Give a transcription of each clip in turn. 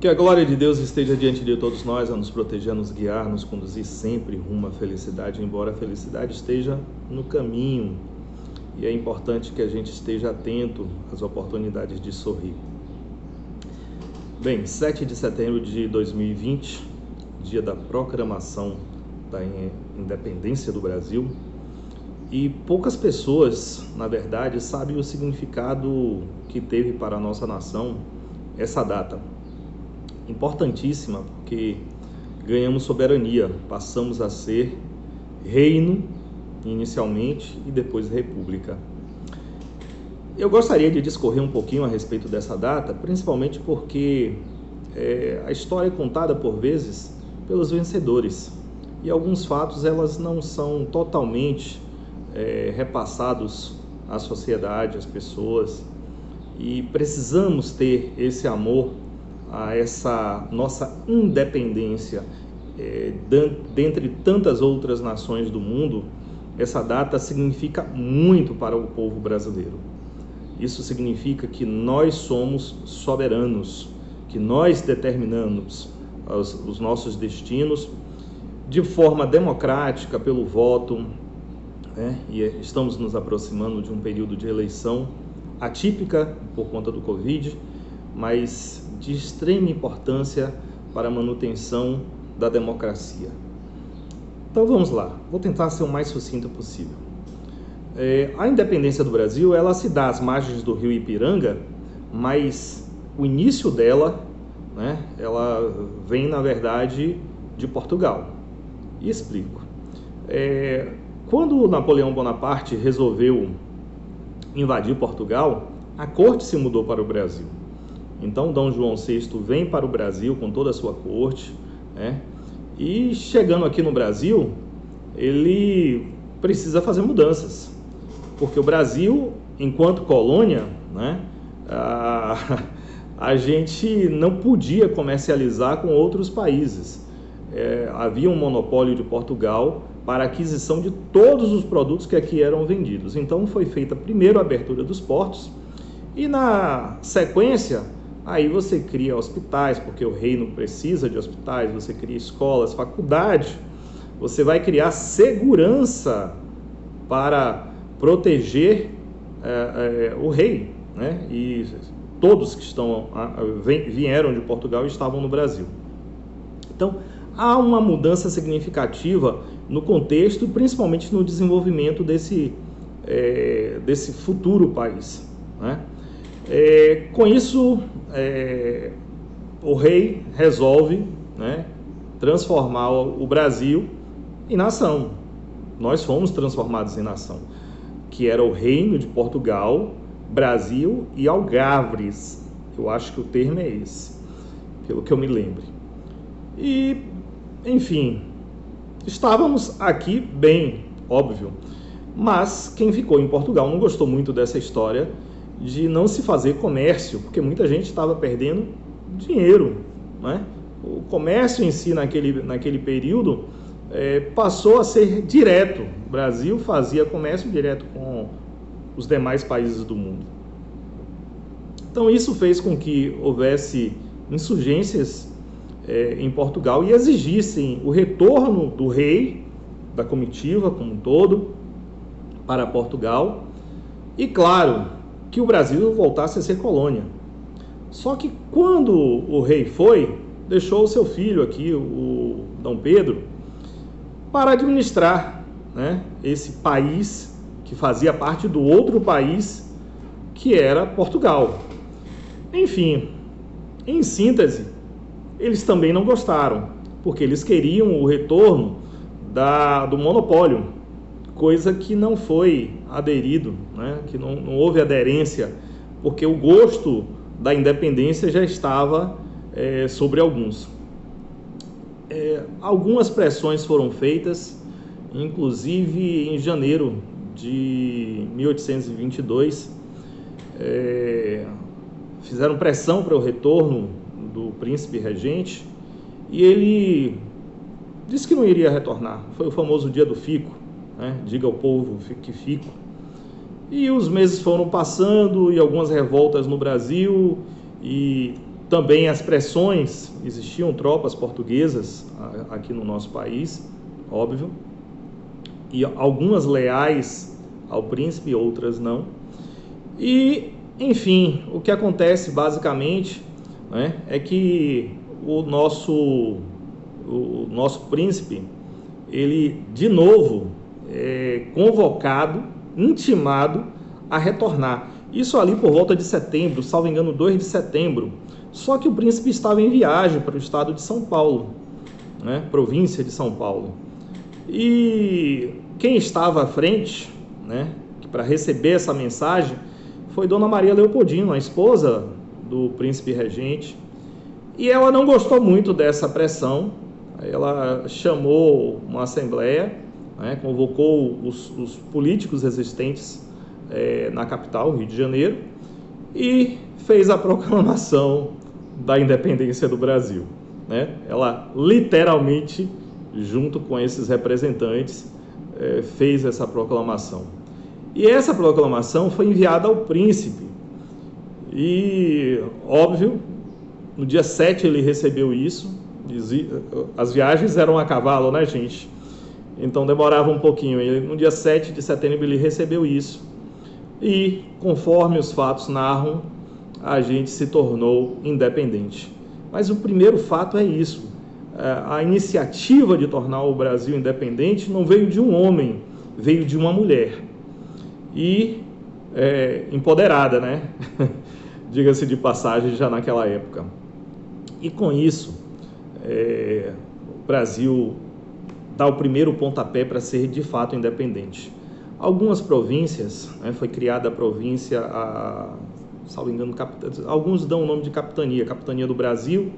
Que a glória de Deus esteja diante de todos nós, a nos proteger, a nos guiar, nos conduzir sempre rumo à felicidade, embora a felicidade esteja no caminho. E é importante que a gente esteja atento às oportunidades de sorrir. Bem, 7 de setembro de 2020, dia da proclamação da independência do Brasil, e poucas pessoas, na verdade, sabem o significado que teve para a nossa nação essa data. Importantíssima, porque ganhamos soberania, passamos a ser reino inicialmente e depois república. Eu gostaria de discorrer um pouquinho a respeito dessa data, principalmente porque a história é contada por vezes pelos vencedores e alguns fatos elas não são totalmente repassados à sociedade, às pessoas, e precisamos ter esse amor a essa nossa independência. Dentre tantas outras nações do mundo, essa data significa muito para o povo brasileiro. Isso significa que nós somos soberanos, que nós determinamos os nossos destinos de forma democrática, pelo voto, né? E estamos nos aproximando de um período de eleição atípica por conta do Covid, mas de extrema importância para a manutenção da democracia. Então vamos lá, vou tentar ser o mais sucinto possível. A independência do Brasil, ela se dá às margens do rio Ipiranga, mas o início dela, né, ela vem, na verdade, de Portugal. E explico. Quando Napoleão Bonaparte resolveu invadir Portugal, a corte se mudou para o Brasil. Então, Dom João VI vem para o Brasil com toda a sua corte, né? E chegando aqui no Brasil, ele precisa fazer mudanças, porque o Brasil, enquanto colônia, né, a gente não podia comercializar com outros países. Havia um monopólio de Portugal para a aquisição de todos os produtos que aqui eram vendidos. Então, foi feita primeiro a abertura dos portos e, na sequência, aí você cria hospitais, porque o reino precisa de hospitais, você cria escolas, faculdade, você vai criar segurança para proteger o rei, né? E todos que vieram de Portugal e estavam no Brasil. Então, há uma mudança significativa no contexto, principalmente no desenvolvimento desse futuro país, né? Com isso, o rei resolve, né, transformar o Brasil em nação. Nós fomos transformados em nação, que era o reino de Portugal, Brasil e Algarves. Eu acho que o termo é esse, pelo que eu me lembro. E, enfim, estávamos aqui bem, óbvio, mas quem ficou em Portugal não gostou muito dessa história de não se fazer comércio, porque muita gente estava perdendo dinheiro, né? O comércio em si, naquele período, passou a ser direto. O Brasil fazia comércio direto com os demais países do mundo. Então, isso fez com que houvesse insurgências em Portugal e exigissem o retorno do rei, da comitiva como um todo, para Portugal. E, claro, que o Brasil voltasse a ser colônia. Só que quando o rei foi, deixou o seu filho aqui, o Dom Pedro, para administrar, né, esse país que fazia parte do outro país, que era Portugal. Enfim, em síntese, eles também não gostaram, porque eles queriam o retorno do monopólio, coisa que não foi aderido, né? Que não houve aderência, porque o gosto da independência já estava sobre alguns. Algumas pressões foram feitas, inclusive em janeiro de 1822, fizeram pressão para o retorno do príncipe regente, e ele disse que não iria retornar. Foi o famoso dia do fico, né? Diga ao povo que fico. E os meses foram passando e algumas revoltas no Brasil, e também as pressões, existiam tropas portuguesas aqui no nosso país, óbvio, e algumas leais ao príncipe, outras não. E, enfim, o que acontece basicamente, né, é que o nosso príncipe, ele de novo é convocado, intimado a retornar. Isso ali por volta de setembro, salvo engano, 2 de setembro. Só que o príncipe estava em viagem para o estado de São Paulo, né, província de São Paulo. E quem estava à frente, né, para receber essa mensagem foi Dona Maria Leopoldina, a esposa do príncipe regente. E ela não gostou muito dessa pressão. Ela chamou uma assembleia, né, convocou os políticos existentes na capital, Rio de Janeiro, e fez a proclamação da independência do Brasil, né? Ela literalmente, junto com esses representantes, fez essa proclamação. E essa proclamação foi enviada ao príncipe. E, óbvio, no dia 7 ele recebeu isso. As viagens eram a cavalo, né, gente? Então demorava um pouquinho. No dia 7 de setembro ele recebeu isso. E, conforme os fatos narram, a gente se tornou independente. Mas o primeiro fato é isso. A iniciativa de tornar o Brasil independente não veio de um homem, veio de uma mulher. E empoderada, né? Diga-se de passagem, já naquela época. E com isso, o Brasil dá o primeiro pontapé para ser de fato independente. Algumas províncias, né, foi criada a província, salvo engano, alguns dão o nome de capitania, Capitania do Brasil,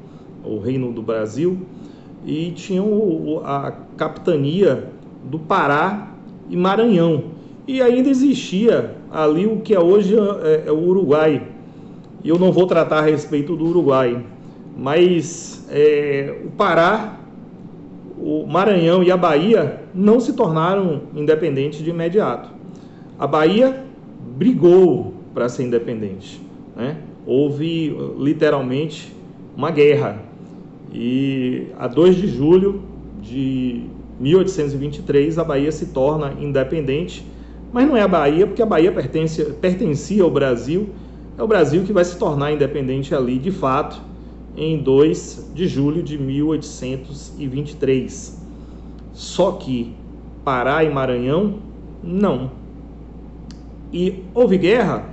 o Reino do Brasil, e tinham a capitania do Pará e Maranhão. E ainda existia ali o que hoje é o Uruguai. E eu não vou tratar a respeito do Uruguai, mas o Pará, o Maranhão e a Bahia não se tornaram independentes de imediato. A Bahia brigou para ser independente, né? Houve literalmente uma guerra. E a 2 de julho de 1823 a Bahia se torna independente, mas não é a Bahia, porque a Bahia pertencia ao Brasil. É o Brasil que vai se tornar independente ali, de fato, em 2 de julho de 1823. Só que Pará e Maranhão, não. E houve guerra?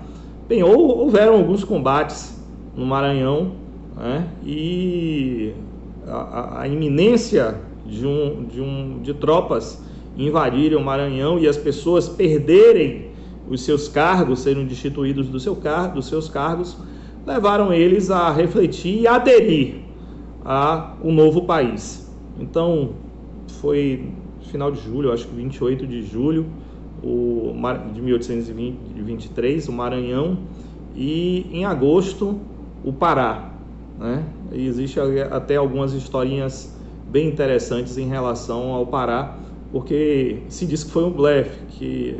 Bem, houveram alguns combates no Maranhão, né? E a iminência de tropas invadirem o Maranhão e as pessoas perderem os seus cargos, serem destituídos dos seus cargos, levaram eles a refletir e aderir a um novo país. Então, foi final de julho, acho que 28 de julho de 1823, o Maranhão, e em agosto, o Pará, né? E existe até algumas historinhas bem interessantes em relação ao Pará, porque se diz que foi um blefe, que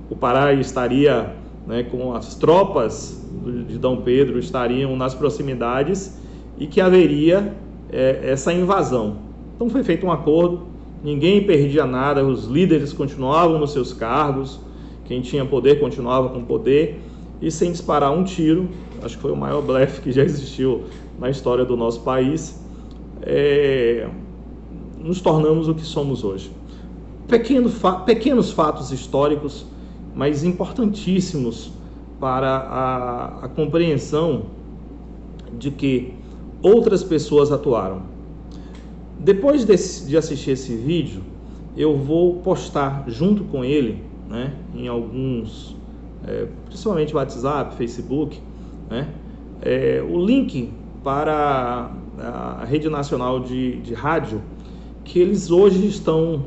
o Pará estaria, né, com as tropas de Dom Pedro estariam nas proximidades e que haveria essa invasão. Então foi feito um acordo, ninguém perdia nada, os líderes continuavam nos seus cargos, quem tinha poder continuava com poder, e sem disparar um tiro, acho que foi o maior blefe que já existiu na história do nosso país, nos tornamos o que somos hoje. Pequenos fatos históricos, mas importantíssimos para a compreensão de que outras pessoas atuaram. Depois de assistir esse vídeo, eu vou postar junto com ele, né, em alguns, principalmente WhatsApp, Facebook, né, o link para a Rede Nacional de Rádio, que eles hoje estão,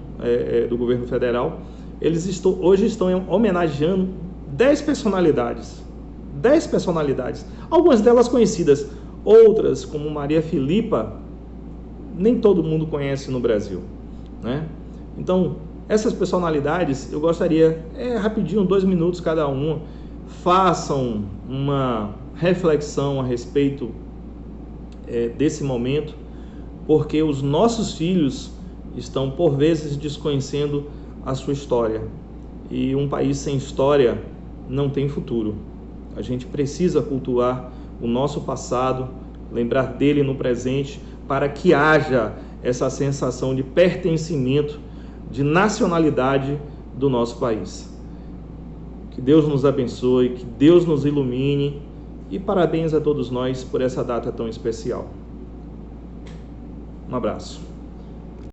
do governo federal, hoje estão homenageando 10 personalidades, algumas delas conhecidas, outras, como Maria Filipa, nem todo mundo conhece no Brasil, né? Então, essas personalidades, eu gostaria, rapidinho, 2 minutos cada uma, façam uma reflexão a respeito desse momento, porque os nossos filhos estão, por vezes, desconhecendo a sua história. E um país sem história não tem futuro. A gente precisa cultuar o nosso passado, lembrar dele no presente, para que haja essa sensação de pertencimento, de nacionalidade do nosso país. Que Deus nos abençoe, que Deus nos ilumine, e parabéns a todos nós por essa data tão especial. Um abraço.